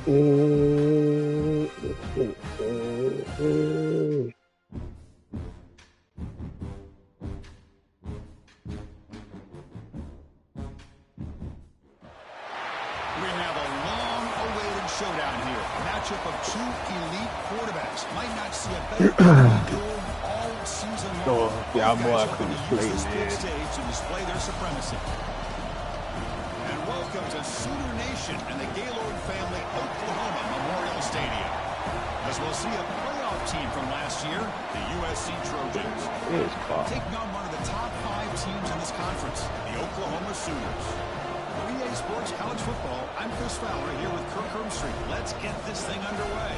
have a long-awaited showdown here. A matchup of two elite quarterbacks. Might not see a better duel all season long. Y'all boys going to use this big stage to display their supremacy. And welcome to Sooner Nation and the Gaylord family Oklahoma Memorial Stadium. As we'll see a playoff team from last year, the USC Trojans. Taking on one of the top 5 teams in this conference, the Oklahoma Sooners. EA Sports College Football, I'm Chris Fowler here with Kirk Herbstreit. Let's get this thing underway.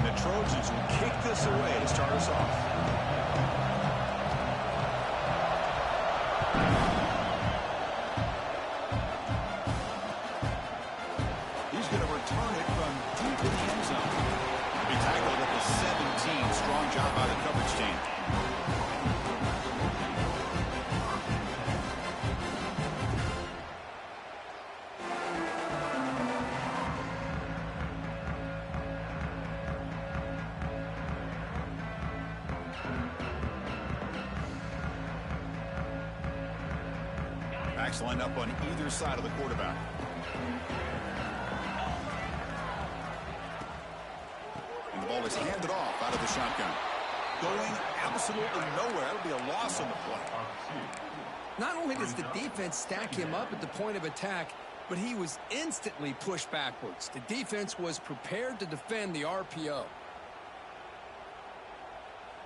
The Trojans will kick this away to start us off. He's going to return it from deep in the end zone. He'll be tackled at the 17. Strong job by the coverage team. Backs line up on either side of the quarterback. And the ball is handed off out of the shotgun. Going absolutely nowhere. It'll be a loss on the play. Not only does the defense stack him up at the point of attack, but he was instantly pushed backwards. The defense was prepared to defend the RPO.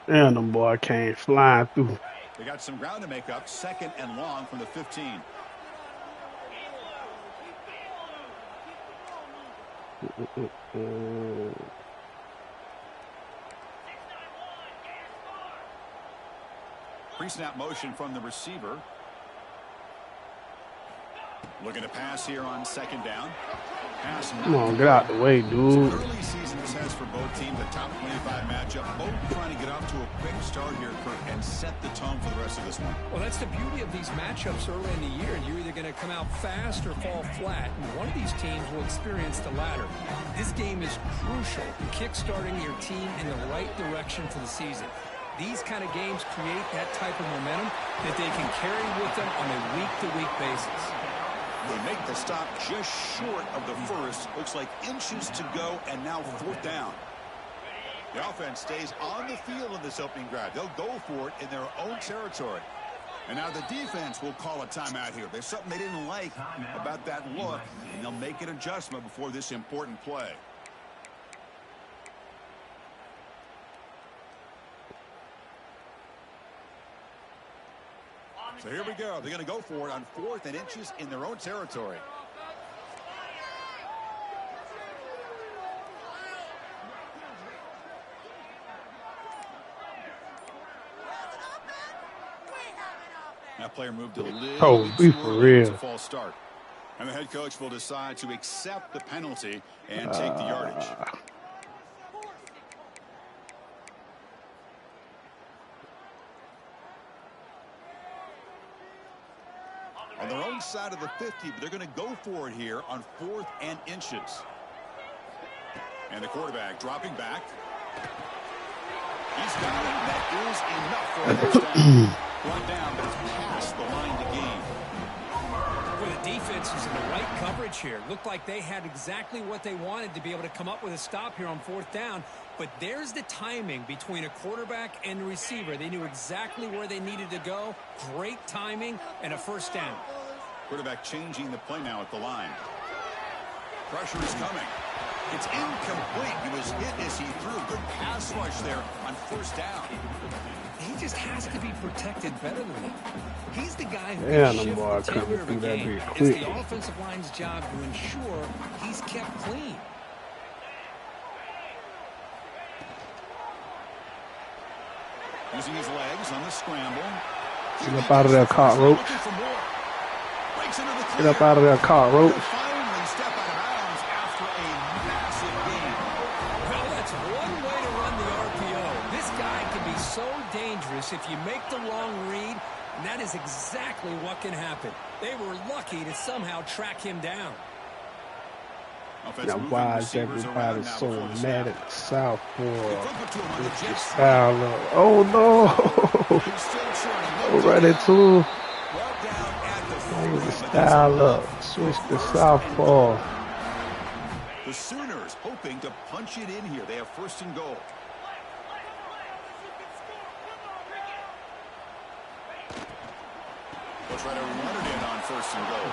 Damn, them boy came flying through. They got some ground to make up. 2nd and long from the 15. Pre-snap motion from the receiver. Looking to pass here on 2nd down. Pass. Come on, get out the way, dude. Early season this has for both teams, a top 25 matchup. Both trying to get off to a quick start here, Kirk, and set the tone for the rest of this one. Well, that's the beauty of these matchups early in the year. You're either going to come out fast or fall flat, and one of these teams will experience the latter. This game is crucial in kickstarting your team in the right direction for the season. These kind of games create that type of momentum that they can carry with them on a week-to-week basis. They make the stop just short of the first. Looks like inches to go, and now 4th down. The offense stays on the field in this opening drive. They'll go for it in their own territory. And now the defense will call a timeout here. There's something they didn't like about that look, and they'll make an adjustment before this important play. So here we go. They're going to go for it on 4th and inches in their own territory. That player moved a little be for real. To false start. And the head coach will decide to accept the penalty and take the yardage. On their own side of the 50, but they're going to go for it here on 4th and inches. And the quarterback dropping back. He's got it. That is enough for a first down. Brought down, but it's past the line to gain. Well, the defense is in the right coverage here. Looked like they had exactly what they wanted to be able to come up with a stop here on 4th down. But there's the timing between a quarterback and a receiver. They knew exactly where they needed to go. Great timing and a first down. Quarterback changing the play now at the line. Pressure is coming. It's incomplete. He was hit as he threw. Good pass rush there on 1st down. He just has to be protected better than that. He's the guy who Damn, can them shift boy the coming tenor of a through that game. bit It's quick. the offensive line's job to ensure he's kept clean. Using his legs on the scramble. Get up out of there, cockroach. Get up out of there, cockroach. Finally step out of bounds after a be so dangerous if you make the wrong read, and that is exactly what can happen. They were lucky to somehow track him down. Now, why is everybody so mad at the South for the style of? Oh no! Go right into the style up. Switch to southpaw. The Sooners hoping to punch it in here. They have first and goal. They'll try to run it in on first and goal.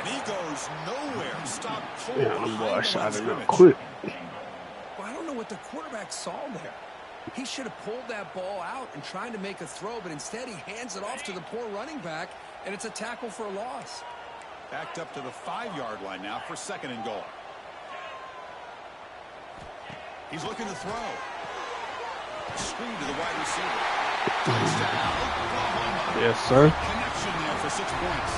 And he goes nowhere. Stop cold. Yeah, boy, I shot it real quick. Well, I don't know what the quarterback saw there. He should have pulled that ball out and tried to make a throw, but instead he hands it off to the poor running back, and it's a tackle for a loss. Backed up to the 5-yard line now for second and goal. He's looking to throw. Screen to the wide receiver. Touchdown, Oklahoma. Yes, sir. Connection there for 6 points.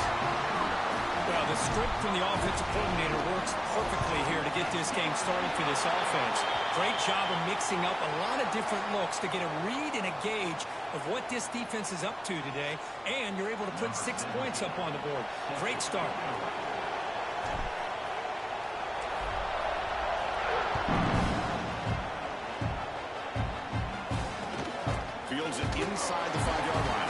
Well, the script from the offensive coordinator works perfectly here to get this game started for this offense. Great job of mixing up a lot of different looks to get a read and a gauge of what this defense is up to today, and you're able to put 6 points up on the board. Great start. Fields it inside the 5-yard line.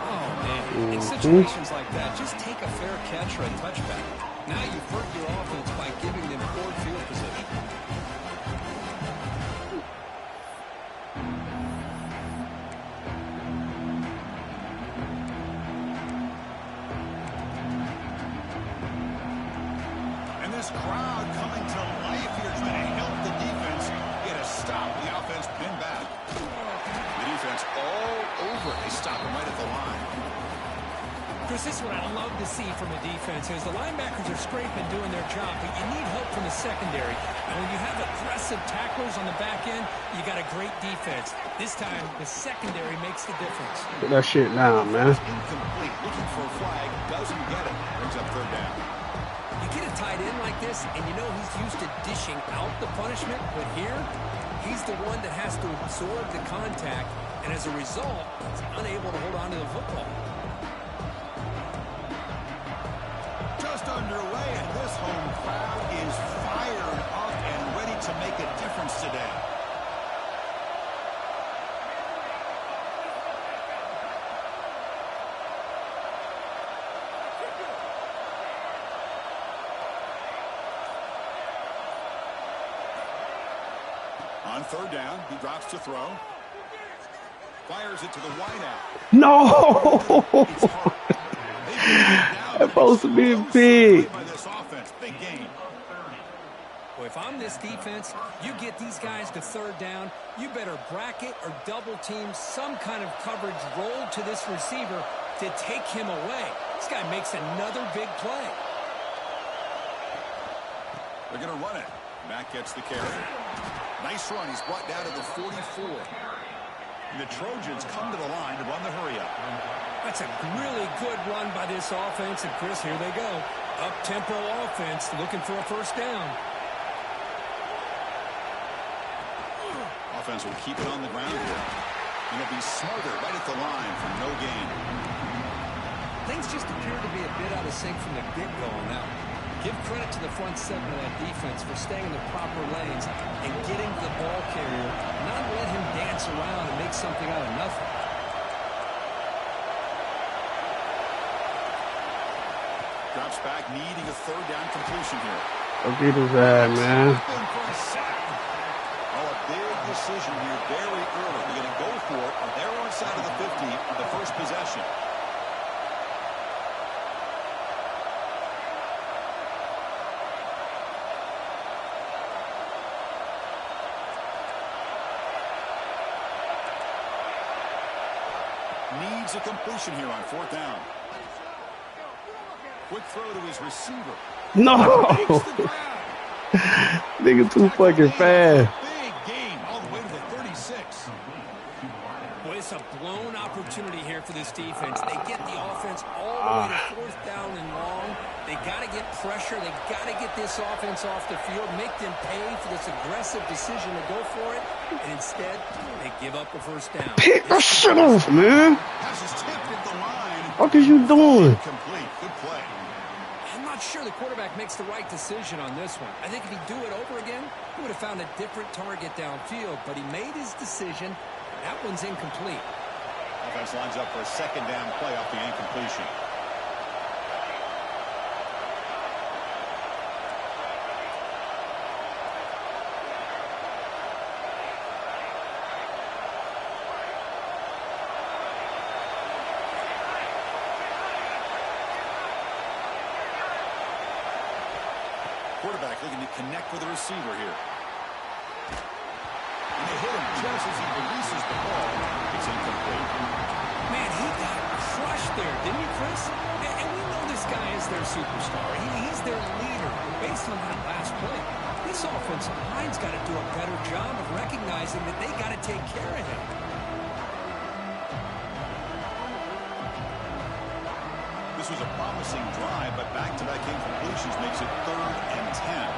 Oh, man. In situations like that, just take a fair catch or a touchback. Now you've hurt your offense by giving them poor field position. And this crowd coming to life here trying to help the defense get a stop. The offense pinned back. The defense all over it. They stop him right at the line. Chris, this is what I love to see from a defense is the linebackers are scraping, doing their job, but you need help from the secondary. And when you have aggressive tacklers on the back end, you got a great defense. This time, the secondary makes the difference. Put that shit down, man. Incomplete. Looking for a flag. Doesn't get it. Brings up third down. You get a tight end like this, and you know he's used to dishing out the punishment, but here, he's the one that has to absorb the contact, and as a result, he's unable to hold on to the football. Just underway, and this home crowd is fired up and ready to make a difference today. On third down, he drops to throw. Fires it to the wideout. No! That's supposed to be big. Big game. Well, if I'm this defense, you get these guys to third down, you better bracket or double team some kind of coverage roll to this receiver to take him away. This guy makes another big play. They're going to run it. Mack gets the carry. Nice run. He's brought down to the 44. And the Trojans come to the line to run the hurry-up. That's a really good run by this offense. And, Chris, here they go. Up-tempo offense looking for a first down. Offense will keep it on the ground here. And it'll be Smarter right at the line for no gain. Things just appear to be a bit out of sync from the get-go on that one. Give credit to the front seven of that defense for staying in the proper lanes and getting to the ball carrier, not let him dance around and make something out of nothing. Drops back, needing a third down completion here. I'll beat his ass, man. Oh, a big decision here very early. They're going to go for it on their own side of the 50 with the first possession. Needs a completion here on fourth down. Quick throw to his receiver. No! Nigga too fucking fast. Big game all the way to the 36. Well, it's a blown opportunity here for this defense. They get the offense all the way to fourth down and long. They got to get pressure. They got to get this offense off the field, make them pay for this aggressive decision to go for it. And instead, They give up a first down. Pick the shit off, man. Pass is tipped at the line. What is you doing? Complete. Good play. I'm not sure the quarterback makes the right decision on this one. I think if he'd do it over again, he would have found a different target downfield, but he made his decision. That one's incomplete. Offense lines up for a second down play off the incompletion. Quarterback looking to connect with the receiver here. And they hit him just as he releases the ball. It's incomplete. Man, he got crushed there, didn't he, Chris? And we know this guy is their superstar. He's their leader. Based on that last play, this offensive line's got to do a better job of recognizing that they got to take care of him. This was a promising drive, but back-to-back incompletions makes it 3rd and 10.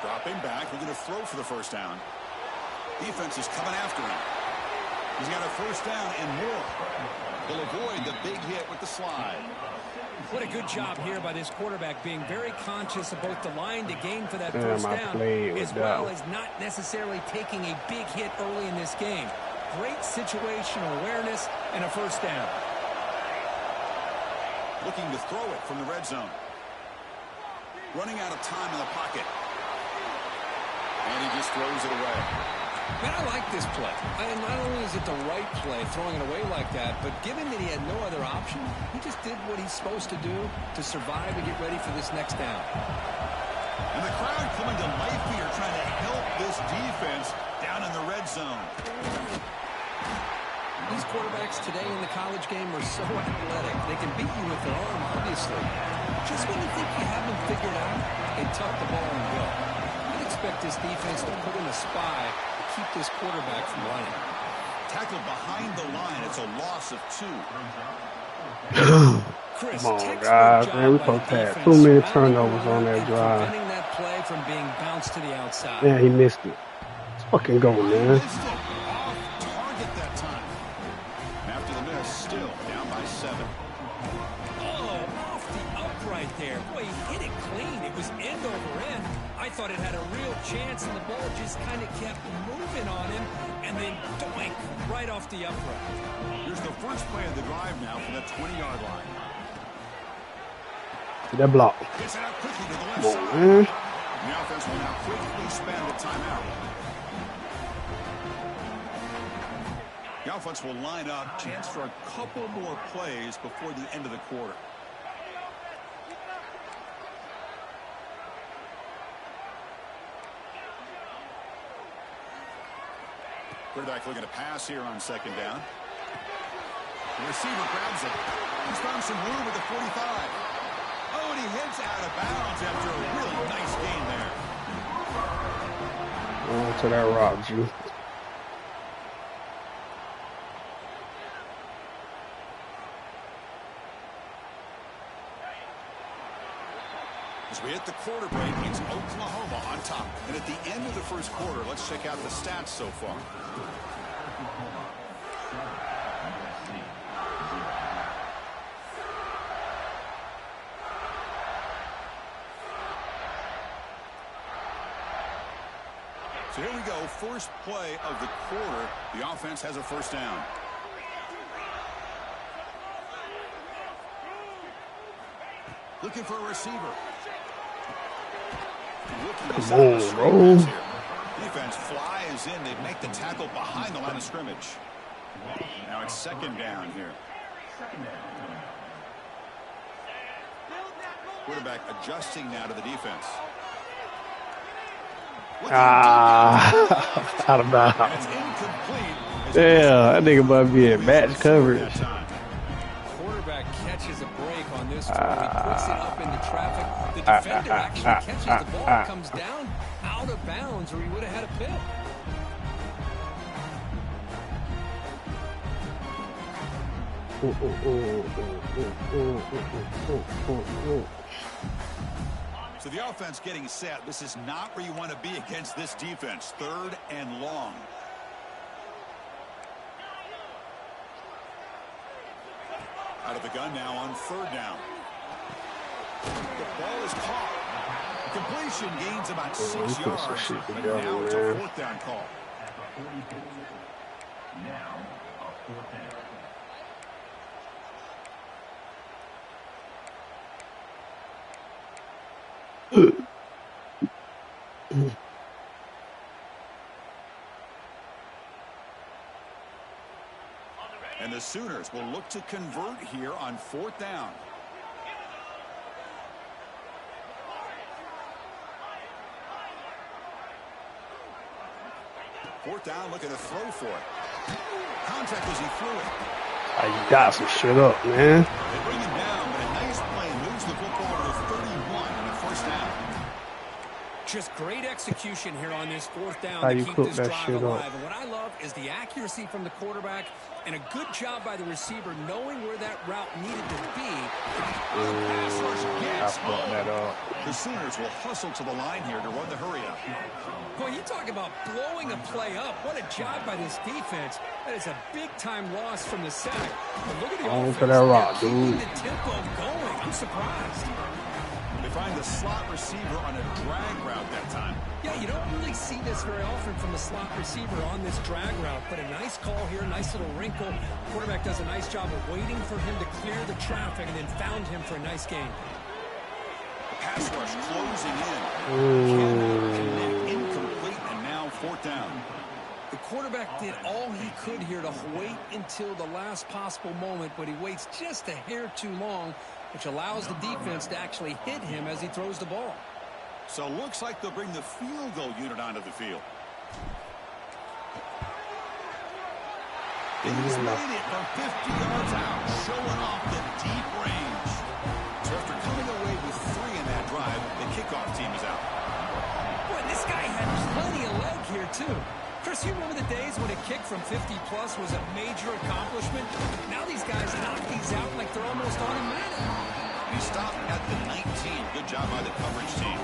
Dropping back, looking to throw for the first down. Defense is coming after him. He's got a first down and more. He'll avoid the big hit with the slide. What a good job here by this quarterback, being very conscious of both the line to gain for that first down, as well as not necessarily taking a big hit early in this game. Great situational awareness and a first down. Looking to throw it from the red zone. Running out of time in the pocket. And he just throws it away. Man, I like this play. And not only is it the right play, throwing it away like that, but given that he had no other option, he just did what he's supposed to do to survive and get ready for this next down. And the crowd coming to life here, trying to help this defense down in the red zone. These quarterbacks today in the college game are so athletic. They can beat you with their arm, obviously. Just when you think you have them figured out, they tuck the ball and go. I'd expect this defense to put in a spy to keep this quarterback from running. Tackled behind the line. It's a loss of 2. Chris, come on, guys. Man, we supposed to have too many turnovers on that drive. Preventing that play from being bounced to the outside. Yeah, he missed it. Let's fucking go, man. Missed it. Off target that time. After the miss, still down by 7. Oh, off the upright there. Boy, he hit it clean. It was end over end. I thought it had a real chance, and the ball just kind of kept moving on him, and then doink, right off the upright. Here's the first play of the drive now from the 20-yard line. See that block. Gets it out quickly to the left Come side. on, man. The offense will now quickly spend a timeout. The offense will line up. Chance for a couple more plays before the end of the quarter. Quarterback looking to pass here on second down. The receiver grabs it. He's found some room at the 45. Oh, and he heads out of bounds after a really nice gain there. Oh, to that rock, G. As we hit the quarter break, it's Oklahoma on top. And at the end of the first quarter, let's check out the stats so far. So here we go, first play of the quarter. The offense has a first down. Looking for a receiver. Come on, bro. Defense flies in. They make the tackle behind the line of scrimmage. Now it's second down here. Quarterback adjusting now to the defense. Out of bounds. Yeah, that nigga might be at match coverage. Quarterback catches a break on this one. He puts it up into traffic. The defender actually catches the ball, comes down out of bounds, or he would have had a pick. So the offense getting set. This is not where you want to be against this defense. 3rd and long. Out of the gun now on 3rd down. The ball is caught. Completion gains about 6 yards. But now it's a 4th down call. Now a 4th down. And the Sooners will look to convert here on 4th down. Fourth down, looking to throw for it. Contact as he threw it. You got some shit up, man. They bring him down, but a nice play moves the football to 31 on a 1st down. Just great execution here on this 4th down How to you keep cook this that drive shit alive. up? And what I love is the accuracy from the quarterback and a good job by the receiver knowing where that route needed to be. The pass rush gets that up. The Sooners will hustle to the line here to run the hurry up. Boy, you talk about blowing a play up. What a job by this defense. That is a big-time loss from the sack. But look at the offense. For that rock, keeping dude. the tempo going. I'm surprised. They find the slot receiver on a drag route that time. Yeah, you don't really see this very often from the slot receiver on this drag route, but a nice call here, nice little wrinkle. Quarterback does a nice job of waiting for him to clear the traffic and then found him for a nice gain. Pass rush closing in. Cannot connect, incomplete, and now 4th down. The quarterback did all he could here to wait until the last possible moment, but he waits just a hair too long, which allows the defense to actually hit him as he throws the ball. So looks like they'll bring the field goal unit onto the field. He's made it from 50 yards out, showing off the deep range. So after coming away with 3 in that drive, the kickoff team is out. Boy, this guy had plenty of leg here, too. Chris, you remember the days when a kick from 50-plus was a major accomplishment? Now these guys knock these out like they're almost automatic. He stopped at the 19. Good job by the coverage team.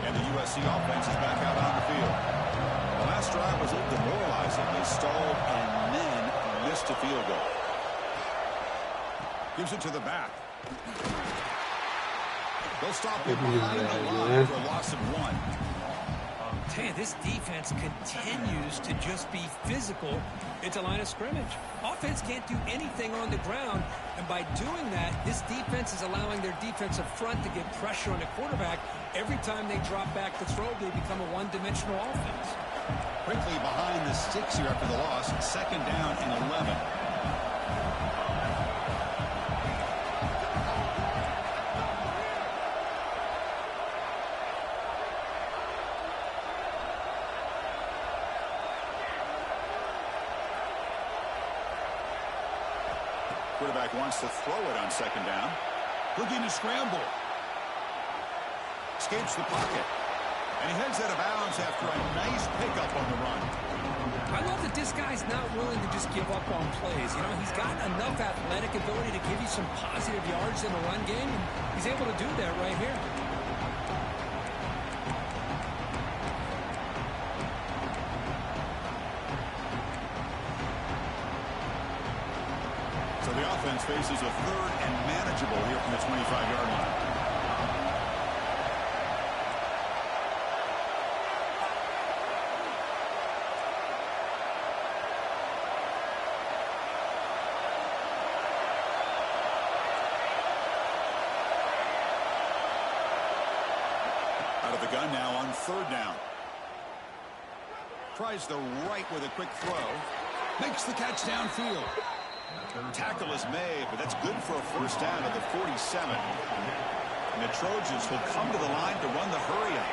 And the USC offense is back out on the field. The last drive was a little demoralizing. They stalled and then missed a field goal. Gives it to the back. They'll stop him behind the line for a loss of 1. Man, this defense continues to just be physical at the line of scrimmage. Offense can't do anything on the ground, and by doing that, this defense is allowing their defensive front to get pressure on the quarterback. Every time they drop back to throw, they become a one-dimensional offense. Quickly behind the sticks here after the loss. 2nd down and 11. Quarterback wants to throw it on 2nd down. Looking to scramble. Escapes the pocket. And he heads out of bounds after a nice pickup on the run. I love that this guy's not willing to just give up on plays. You know, he's got enough athletic ability to give you some positive yards in the run game, and he's able to do that right here. So the offense faces a 3rd and manageable here from the 25-yard line. Out of the gun now on 3rd down. Tries the right with a quick throw. Makes the catch downfield. Tackle is made, but that's good for a 1st down at the 47. And the Trojans will come to the line to run the hurry-up.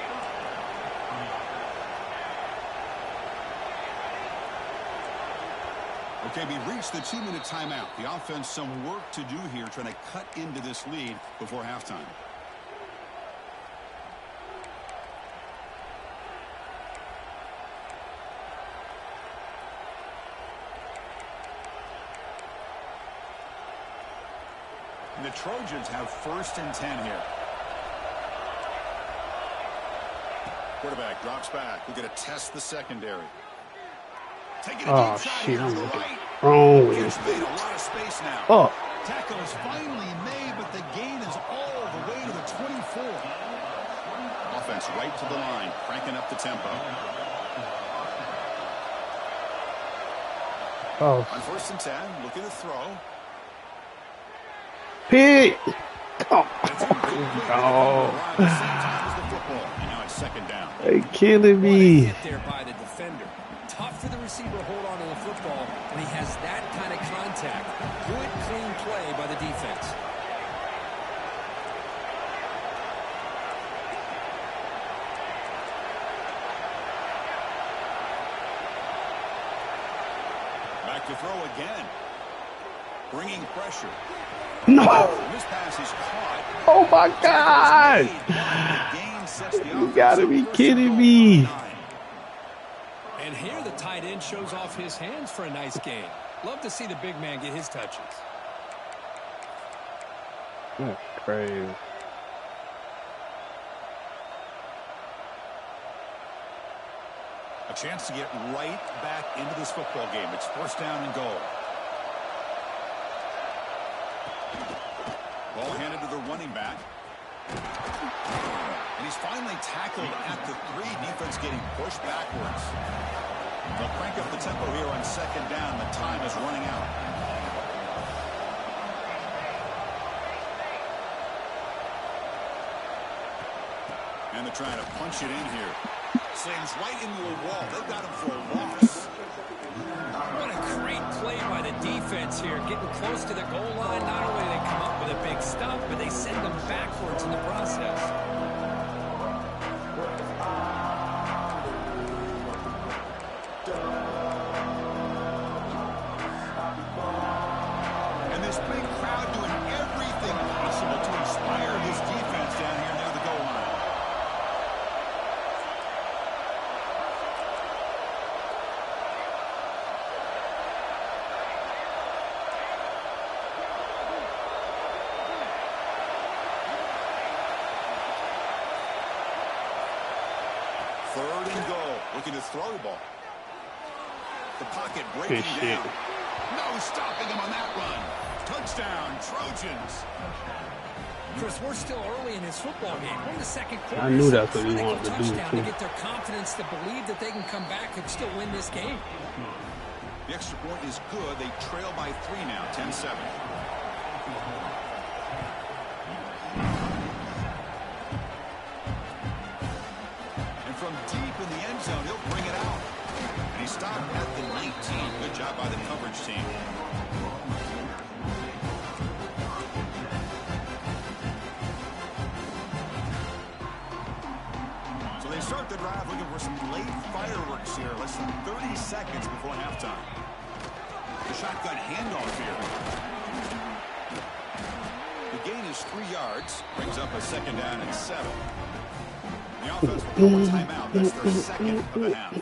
Okay, we reached the 2-minute timeout. The offense some work to do here, trying to cut into this lead before halftime. And the Trojans have 1st and 10 here. Quarterback drops back. We're going to test the secondary. Taking a deep shot here to the right. Wrong with It's made a lot of space now. Oh. Tackle is finally made, but the gain is all the way to the 24. Offense right to the line, cranking up the tempo. Oh. On 1st and 10, looking to throw. Pete. Oh. They killing me. Hit there by the defender. Tough for the receiver to hold on to the football when he has that kind of contact. Good, clean play by the defense. Back to throw again. Bringing pressure. No. This pass is caught. Oh, my God. You got to be kidding me. And here the tight end shows off his hands for a nice game. Love to see the big man get his touches. That's crazy. A chance to get right back into this football game. It's 1st down and goal. Ball handed to the running back. And he's finally tackled at the 3. Defense getting pushed backwards. They'll crank up the tempo here on 2nd down. The time is running out. And they're trying to punch it in here. Slams right into a wall. They've got him for a loss. What a great play by the defense here. Getting close to the goal line. Not only do they come up with a big stop, but they send them backwards in the process. And this big crowd doing everything possible to inspire this defense down here near the goal line. Third and goal. Looking to throw the ball. The pocket breaking down. No stopping him on that run. Touchdown, Trojans. Chris, we're still early in this football game. We're in the 2nd quarter. I knew that's what he Critical wanted to do, touchdown too. to get their confidence to believe that they can come back and still win this game. The extra point is good. They trail by 3 now, 10-7. And from deep in the end zone, he'll bring it out. And he stopped at the 19. Good job by the coverage team. So they start the drive looking for some late fireworks here. Less than 30 seconds before halftime. The shotgun handoff here. The gain is 3 yards. Brings up a 2nd down and 7. The offense will go a timeout. That's their 2nd of the half.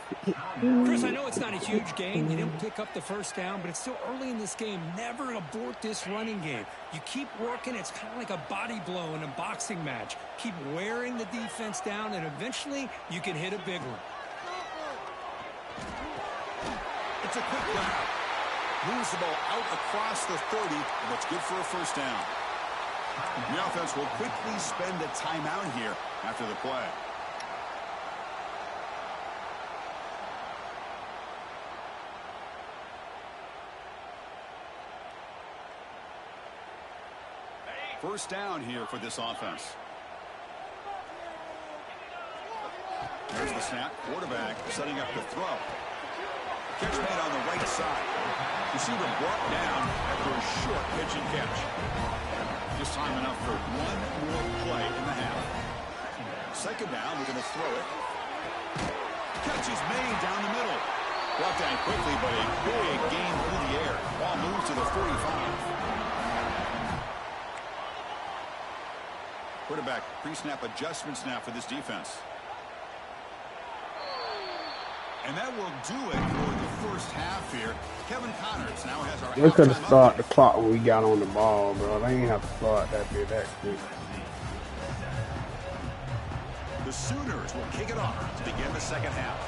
Chris, I know it's not a huge gain. They didn't pick up the 1st down, but it's still early in this game. Never abort this running game. You keep working. It's kind of like a body blow in a boxing match. Keep wearing the defense down, and eventually you can hit a big one. It's a quick grab. Moves the ball out across the 30, and that's good for a 1st down. The offense will quickly spend a timeout here after the play. First down here for this offense. There's the snap. Quarterback setting up the throw. Catch made on the right side. Receiver brought down after a short pitch and catch. Just time enough for one more play in the half. 2nd down, we're going to throw it. Catch is made down the middle. Brought down quickly, but a big gain through the air. Ball moves to the 45. Quarterback pre-snap adjustments now for this defense. And that will do it for the first half here. Kevin Connors now has our. We could have started the clock when we got on the ball, bro. They ain't have to start that quick. The Sooners will kick it off to begin the second half.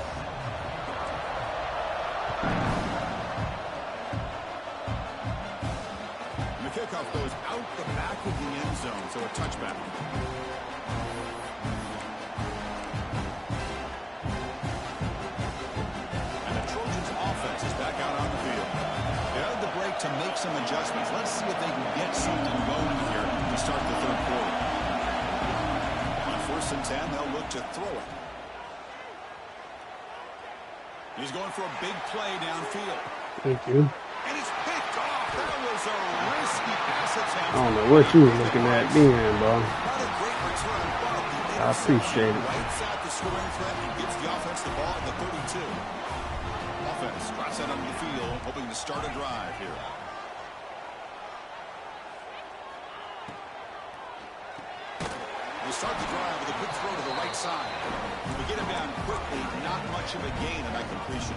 And the kickoff goes out the back of the end zone, so a touchback. And the Trojans offense is back out on the field. They had the break to make some adjustments. Let's see if they can get something going here to start the third quarter. On 1st and 10, they'll look to throw it. He's going for a big play downfield. Thank you. And it's picked off. That was a risky pass attempt. I don't know what you was looking at then, bro. Not a great return, but the I appreciate it. Writes out the scoring threat and gives the offense the ball at the 32. Offense drops that onto the field, hoping to start a drive here. They start the drive with a quick throw to the right side. We get him down quickly, not much of a gain in that completion.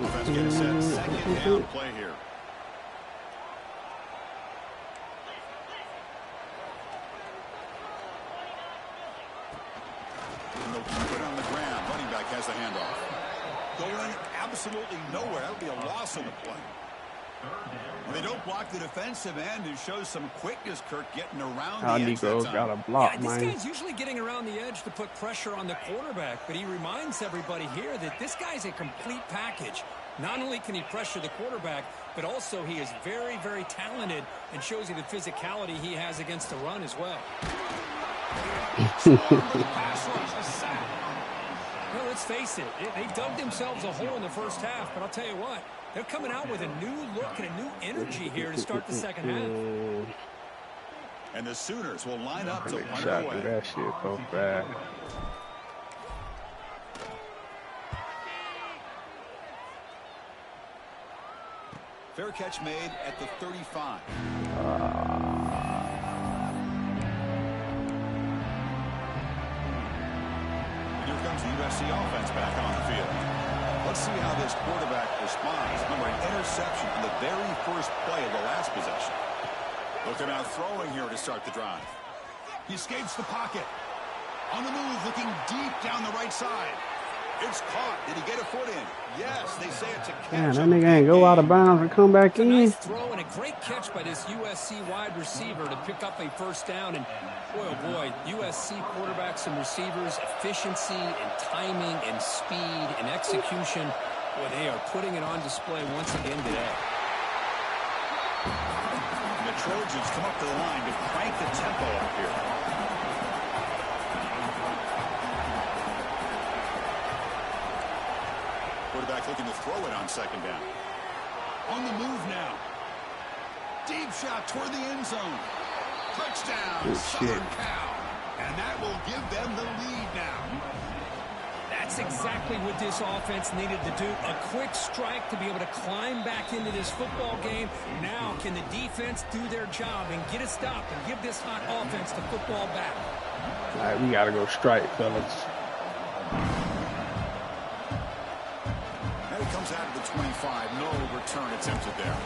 Offense getting set, second down play here. And they'll keep it on the ground. Running back has the handoff. Going absolutely nowhere. That would be a loss on the play. Well, they don't block the defensive end, who shows some quickness, Kirk, getting around the edge. Negroes got a block, this man. guy's usually getting around the edge to put pressure on the quarterback, but he reminds everybody here that this guy's a complete package. Not only can he pressure the quarterback, but also he is very, very talented and shows you the physicality he has against the run as well. Well, let's face it, they dug themselves a hole in the first half, but I'll tell you what, they're coming out with a new look and a new energy here to start the second half. And the Sooners will line up to punt shot away. that shit so bad. Fair catch made at the 35. Here comes the USC offense back on the field. Let's see how this quarterback responds. Remember, an interception in the very first play of the last possession. Looking out throwing here to start the drive. He escapes the pocket. On the move, looking deep down the right side. It's caught. Did he get a foot in? Yes, they say it's a catch. Man, that nigga ain't go out of bounds and come back in. Nice throw and a great catch by this USC wide receiver to pick up a first down. And boy, oh boy, USC quarterbacks and receivers, efficiency and timing and speed and execution. Boy, they are putting it on display once again today. And the Trojans come up to the line to crank the tempo up here. Quarterback looking to throw it on second down. On the move now. Deep shot toward the end zone. Touchdown, Southern Cal. And that will give them the lead now. That's exactly what this offense needed to do. A quick strike to be able to climb back into this football game. Now can the defense do their job and get a stop and give this hot offense the football back? All right, we got to go strike, fellas. And it comes out of the 25. No return attempted there.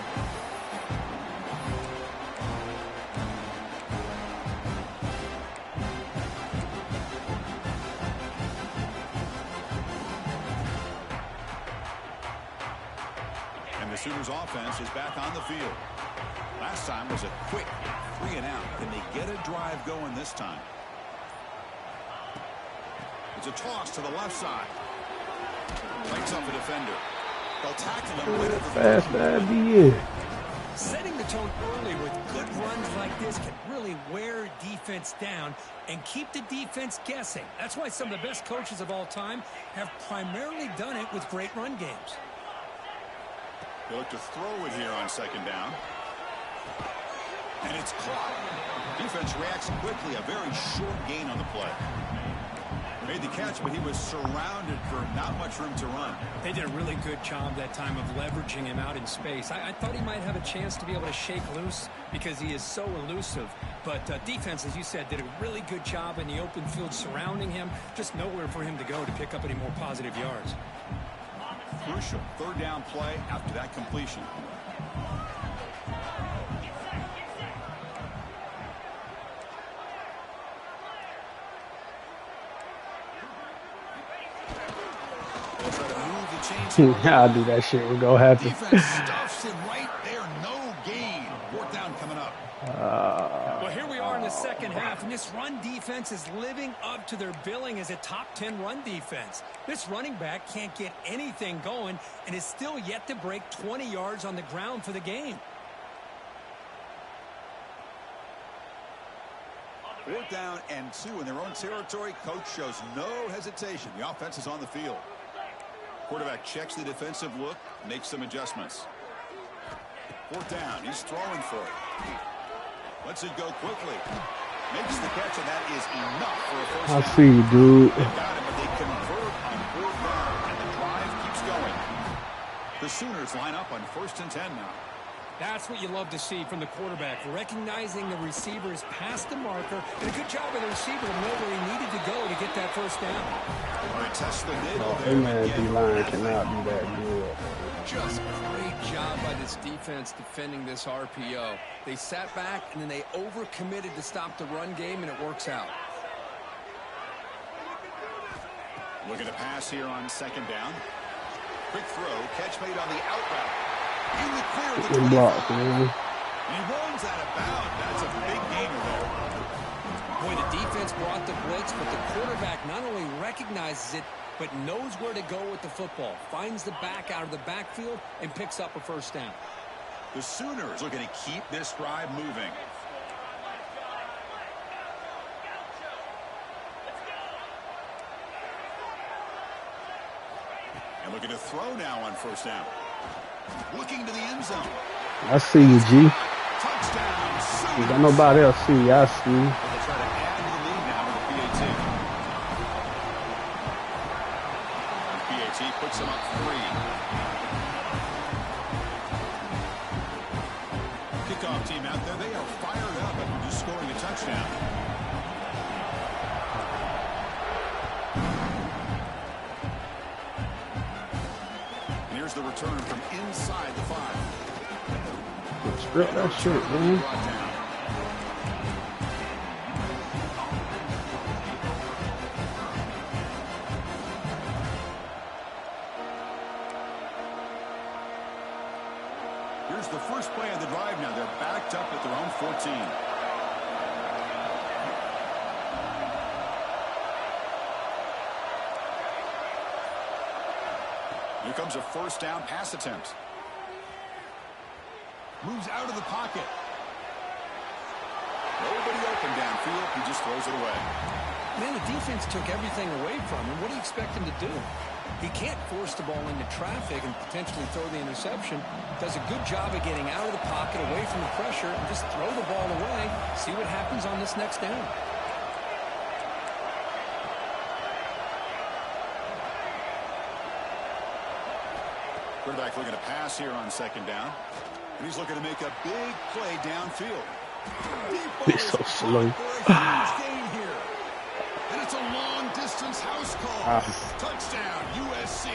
The Sooners offense is back on the field. Last time was a quick 3 and out. Can they get a drive going this time? It's a toss to the left side. Breaks up a defender. They'll tackle him with it. Fast idea. Setting the tone early with good runs like this can really wear defense down and keep the defense guessing. That's why some of the best coaches of all time have primarily done it with great run games. They look to throw it here on second down. And it's caught. Defense reacts quickly. A very short gain on the play. Made the catch, but he was surrounded for not much room to run. They did a really good job that time of leveraging him out in space. I thought he might have a chance to be able to shake loose because he is so elusive. But defense, as you said, did a really good job in the open field surrounding him. Just nowhere for him to go to pick up any more positive yards. Crucial third down play after that completion. I'll do that shit. We're going to happen. Defense stuffs him right there. No gain. Fourth down coming up. Well, here we are in the second half, and this run defense is living up to their billing as a top 10 run defense. This running back can't get anything going and is still yet to break 20 yards on the ground for the game. Fourth down and 2 in their own territory. Coach shows no hesitation. The offense is on the field. Quarterback checks the defensive look, makes some adjustments. Fourth down, he's throwing for it. Lets it go quickly. Makes the catch, and that is enough for a first down. I see you, dude. They got him, but they convert on fourth down, and the drive keeps going. The Sooners line up on 1st and 10 now. That's what you love to see from the quarterback, recognizing the receiver is past the marker, and a good job of the receiver to know where he needed to go to get that first down. All right, test the middle there. Amen, D-line cannot be that good. Just a great job by this defense defending this RPO. They sat back, and then they overcommitted to stop the run game, and it works out. Looking to pass here on 2nd down. Quick throw, catch made on the out route. In the clear of the 25. Block, man. And he runs out of bounds. That's a big gainer there. Boy, the defense brought the blitz, but the quarterback not only recognizes it, but knows where to go with the football. Finds the back out of the backfield and picks up a first down. The Sooners looking to keep this drive moving. And looking to throw now on 1st down. Looking to the end zone. I see you, G. Touchdown, Sooners. You got nobody else see you. I see you. They try to add to the lead now with the PAT. PAT puts them up 3. Kickoff team out there. They are fired up and just scoring a touchdown. The return from inside the 5. Strip that shit, man. Here's the first play of the drive now. They're backed up at their own 14. Here comes a 1st down pass attempt. Moves out of the pocket. Nobody open downfield. He just throws it away. Man, the defense took everything away from him. What do you expect him to do? He can't force the ball into traffic and potentially throw the interception. Does a good job of getting out of the pocket, away from the pressure, and just throw the ball away. See what happens on this next down. Quarterback looking to pass here on 2nd down. And he's looking to make a big play downfield. He's so slow. Here. And it's a long-distance house call. Touchdown, USC.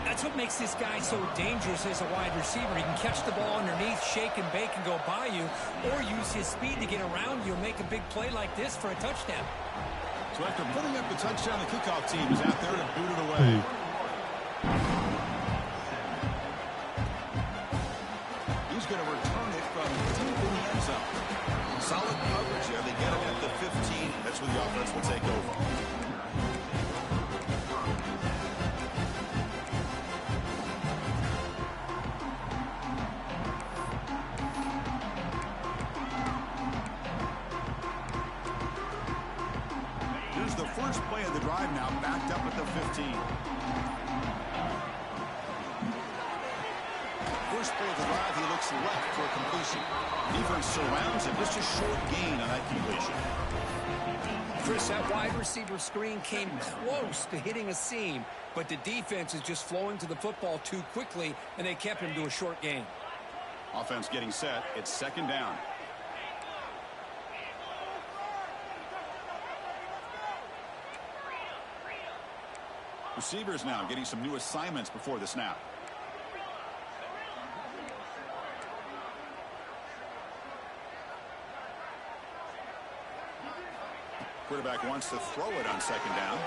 That's what makes this guy so dangerous as a wide receiver. He can catch the ball underneath, shake and bake and go by you, or use his speed to get around you and make a big play like this for a touchdown. So after putting up the touchdown, the kickoff team is out there to boot it away. He's going to return it from deep in the end zone. Solid coverage there. They get him at the 15. That's where the offense will take over. Here's the first play of the drive now, backed up at the 15. First play play of the drive, he looks left for a completion. Defense surrounds him. Just a short gain on that completion. Chris, that wide receiver screen came close to hitting a seam, but the defense is just flowing to the football too quickly, and they kept him to a short gain. Offense getting set. It's second down. Receivers now getting some new assignments before the snap. Quarterback wants to throw it on second down.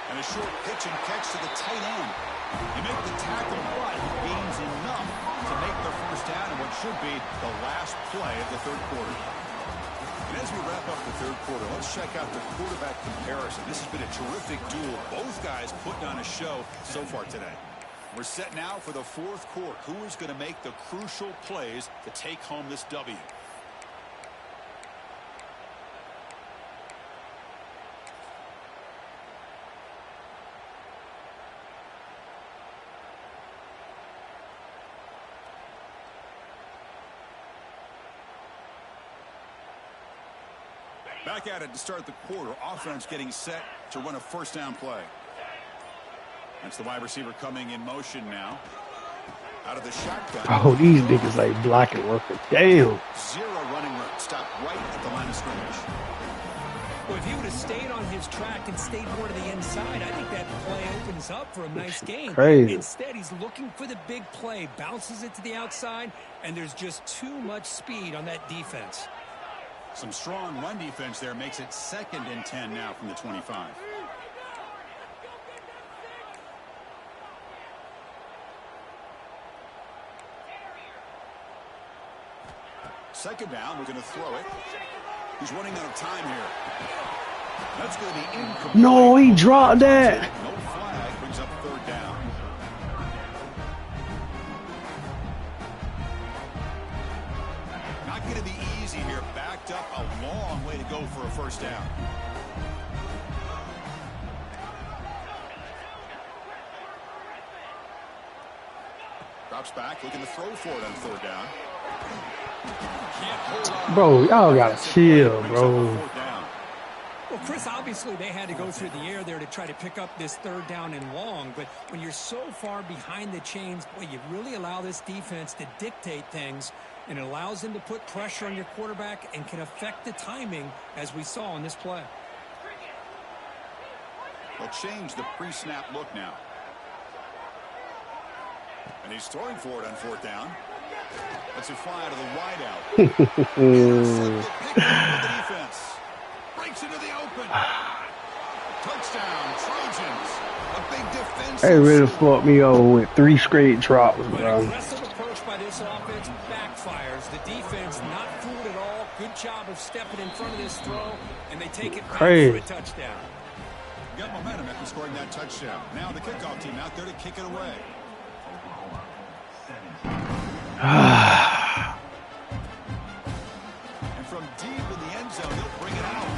And a short pitch and catch to the tight end. You make the tackle, but he gains enough to make the first down in what should be the last play of the third quarter. And as we wrap up the third quarter, let's check out the quarterback comparison. This has been a terrific duel. Both guys putting on a show so far today. We're set now for the fourth quarter. Who is going to make the crucial plays to take home this W? Back at it to start the quarter. Offense getting set to run a first down play. That's the wide receiver coming in motion now. Out of the shotgun. Oh, these niggas ain't blocking working. Damn. Zero running room. Stopped right at the line of scrimmage. Well, if he would have stayed on his track and stayed more to the inside, I think that play opens up for a nice gain. Crazy. Instead, he's looking for the big play, bounces it to the outside, and there's just too much speed on that defense. Some strong run defense there makes it 2nd and 10 now from the 25. Second down, we're going to throw it. He's running out of time here. That's going to be incomplete. No, he dropped that. No flag, brings up third down. Not going to be easy here. Backed up a long way to go for a first down. Drops back, looking to throw for it on third down. Bro, y'all gotta chill, bro. Well, Chris, obviously they had to go through the air there to try to pick up this third down and long, but when you're so far behind the chains, boy, you really allow this defense to dictate things, and it allows them to put pressure on your quarterback and can affect the timing, as we saw in this play. They'll change the pre-snap look now. And he's throwing for it on fourth down. That's a fly to the wideout. The defense breaks into the open. Touchdown, Trojans. A big defense. They really fucked me over with 3 straight drops, bro. Aggressive approach by this offense backfires. The defense not fooled at all. Good job of stepping in front of this throw, and they take it back for a touchdown. Got momentum after scoring that touchdown. Now the kickoff team out there to kick it away. And from deep in the end zone, they'll bring it out.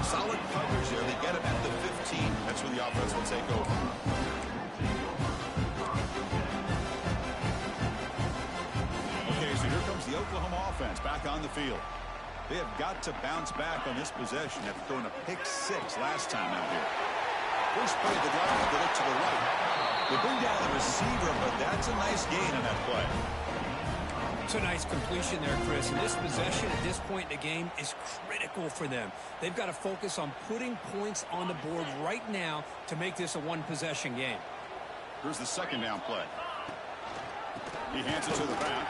Solid coverage there. They get him at the 15. That's where the offense will take over. Okay, so here comes the Oklahoma offense back on the field. They have got to bounce back on this possession after throwing a pick 6 last time out here. First play of the drive, they look to the right. They bring down the receiver, but that's a nice gain on that play. It's a nice completion there, Chris. And this possession at this point in the game is critical for them. They've got to focus on putting points on the board right now to make this a one-possession game. Here's the second down play. He hands it to the back.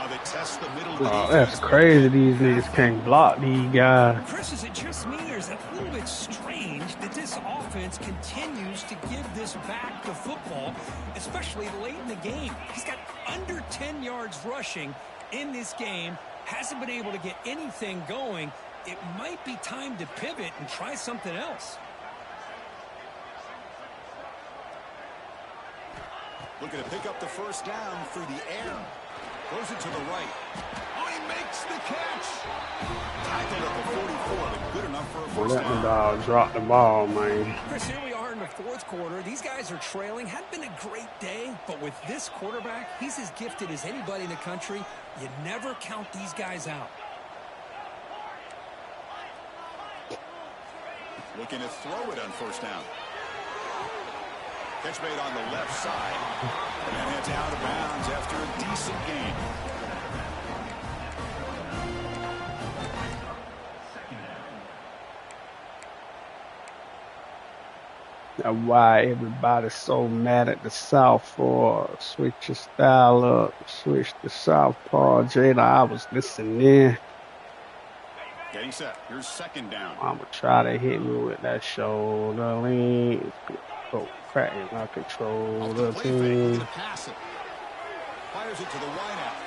They test the middle of the defense. That's crazy. These niggas can't block these guys. Chris, is it just me, or is it a little bit strange that this offense continues to give this back the football, especially late in the game? He's got under 10 yards rushing in this game, hasn't been able to get anything going. It might be time to pivot and try something else. Looking to pick up the first down through the air. Throws it to the right. Oh, he makes the catch. Tackled at the 44, but good enough for a first down. Let the dog drop the ball, man. Chris, here we are in the fourth quarter. These guys are trailing. Had been a great day, but with this quarterback, he's as gifted as anybody in the country. You never count these guys out. Looking to throw it on first down. Catch made on the left side. And then heads out of bounds after a decent gain. Now, why everybody's so mad at the South for switch your style up, switch to Southpaw. Jada, I was listening. Getting set. Here's second down. I'ma try to hit me with that shoulder lean. Go cracking my control the team. Fires it to the wideout.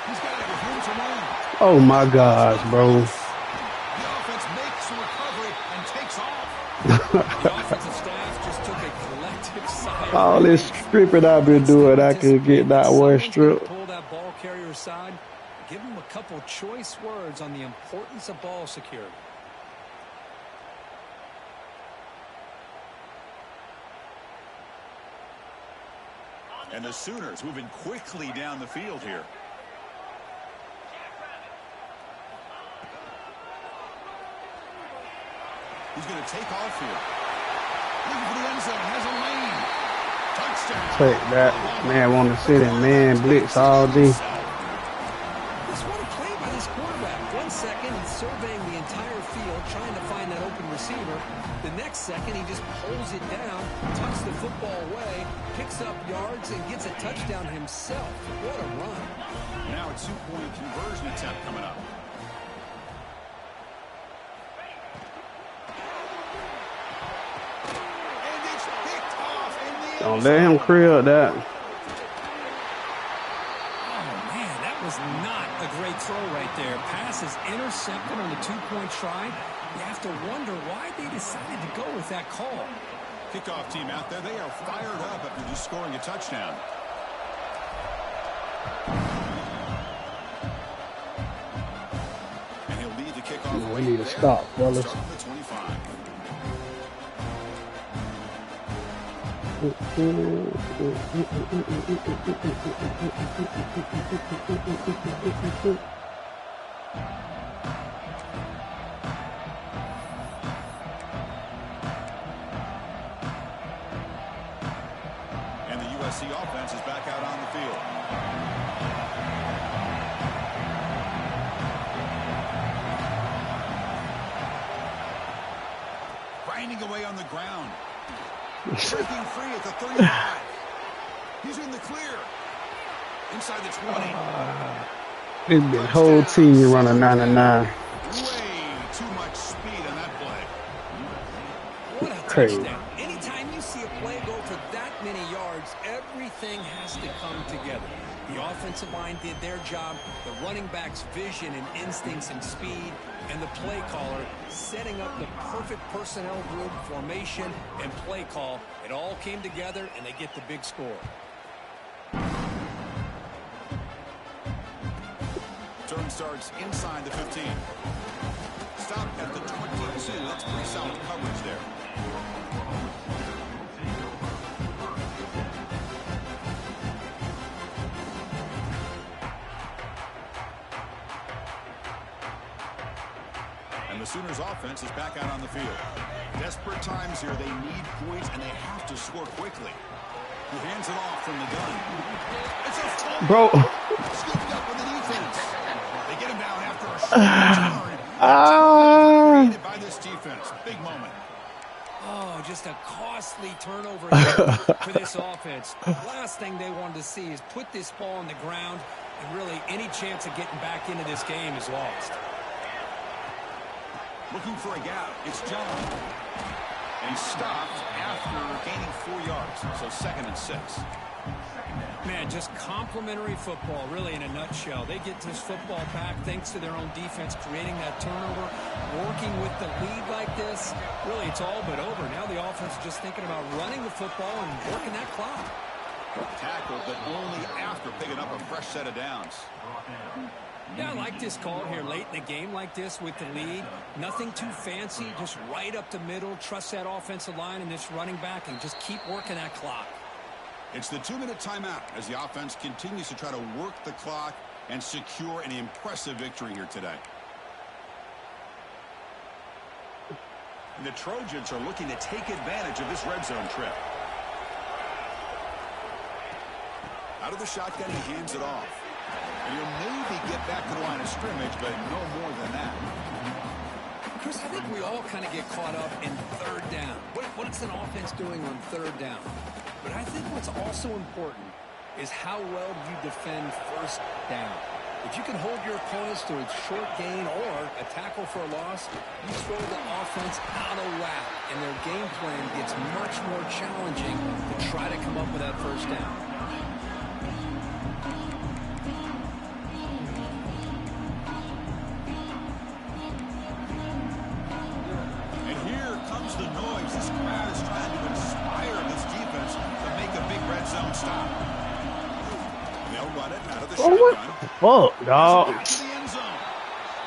He's got it with room to run. Oh my gosh, bro. The offense makes the recovery and takes off. The offensive staff just took a collective sigh. All this stripping I've been doing, I could get that one strip. Pull that ball carrier aside. Give him a couple choice words on the importance of ball security. And the Sooners moving quickly down the field here. He's going to take off here. Looking for the end zone. Has a lane. Touchdown. Take that. Man want to sit in man blitz all day. This what a play by this quarterback. 1 second he's surveying the entire field trying to find that open receiver. The next second he just pulls it down, tucks the football away, picks up yards, and gets a touchdown himself. What a run. Now a two-point conversion attempt coming up. And it's picked off in the end Don't let him crib that. Was not a great throw right there. Pass is intercepted on the two-point try. You have to wonder why they decided to go with that call. Kickoff team out there. They are fired up after just scoring a touchdown. And he'll lead the kickoff. We need to stop, fellas. Start from the 25. And the USC offense is back out on the field. Grinding away on the ground. Breaking free at the 35. He's in the clear. Inside the 20. This big whole team running 99. Way too much speed on that play. What a Crazy. touchdown. Anytime you see a play go for that many yards, everything has to come together. The offensive line did their job, the running back's vision and instincts and speed, and the play caller setting up the perfect personnel group, formation, and play call. It all came together, and they get the big score. Turn starts inside the 15. Stop at the 22. That's pretty solid coverage there. And the Sooners offense is back out on the field. Desperate times here. They need points, and they have to score quickly. He hands it off from the gun. It's a fumble. Bro. Scooped up with the defense. They get him down after a short return. Created by this defense. Big moment. Oh, just a costly turnover for this offense. Last thing they wanted to see is put this ball on the ground, and really any chance of getting back into this game is lost. Looking for a gap. It's John. And he stopped after gaining 4 yards. So 2nd and 6. Man, just complimentary football, really, in a nutshell. They get this football back thanks to their own defense, creating that turnover, working with the lead like this. Really, it's all but over. Now the offense is just thinking about running the football and working that clock. Tackled, but only after picking up a fresh set of downs. Yeah, I like this call here late in the game like this with the lead. Nothing too fancy, just right up the middle. Trust that offensive line and this running back and just keep working that clock. It's the 2-minute timeout as the offense continues to try to work the clock and secure an impressive victory here today. And the Trojans are looking to take advantage of this red zone trip. Out of the shotgun, he hands it off. And he'll maybe get back to the line of scrimmage, but no more than that. Chris, I think we all kind of get caught up in third down. What's an offense doing on third down? But I think what's also important is how well you defend first down. If you can hold your opponents to a short gain or a tackle for a loss, you throw the offense out of whack, and their game plan gets much more challenging to try to come up with that first down. The noise. This crowd is trying to inspire this defense to make a big red zone stop. They'll run it out of the shotgun. What the fuck, dog? Back to the end zone.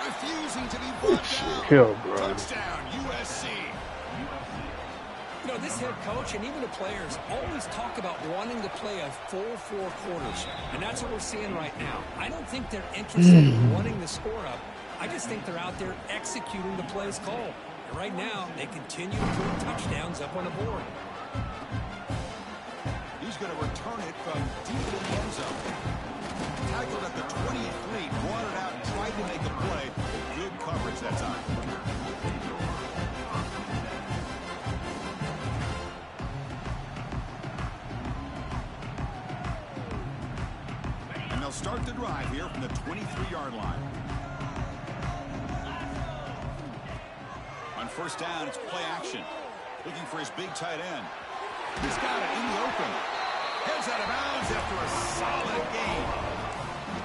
Refusing to be brought down. Kill, bro. Touchdown, USC. You know, this head coach and even the players always talk about wanting to play a full 4 quarters, and that's what we're seeing right now. I don't think they're interested in running the score up. I just think they're out there executing the plays called. And right now, they continue to put touchdowns up on the board. He's going to return it from deep in the end zone. Tackled at the 23, brought it out, tried to make a play. Good coverage that time. And they'll start the drive here from the 23-yard line. On first down, it's play action. Looking for his big tight end. He's got it in the open. Heads out of bounds after a solid gain.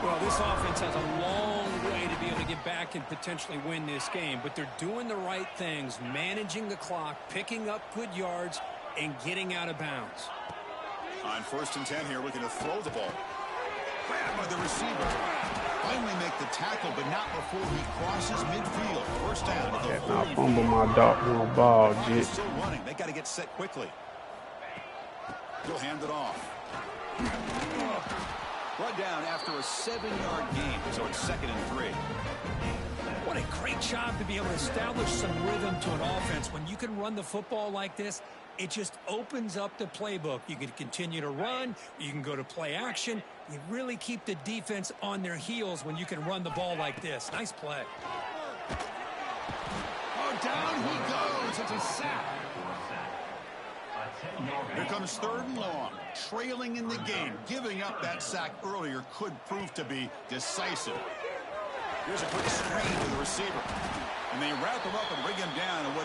Well, this offense has a long way to be able to get back and potentially win this game, but they're doing the right things, managing the clock, picking up good yards, and getting out of bounds. On first and 10 here, looking to throw the ball. Grabbed by the receiver. Finally make the tackle, but not before he crosses midfield. First down at the 40. I fumble my ball, Jit. Still running. They got to get set quickly. He'll hand it off. Brought down after a 7-yard gain, so it's 2nd and 3. What a great job to be able to establish some rhythm to an offense. When you can run the football like this, it just opens up the playbook. You can continue to run. You can go to play action. You really keep the defense on their heels when you can run the ball like this. Nice play. Oh, down he goes. It's a sack. Here comes 3rd and long. Trailing in the game. Giving up that sack earlier could prove to be decisive. Here's a quick screen to the receiver. And they wrap him up and bring him down. And what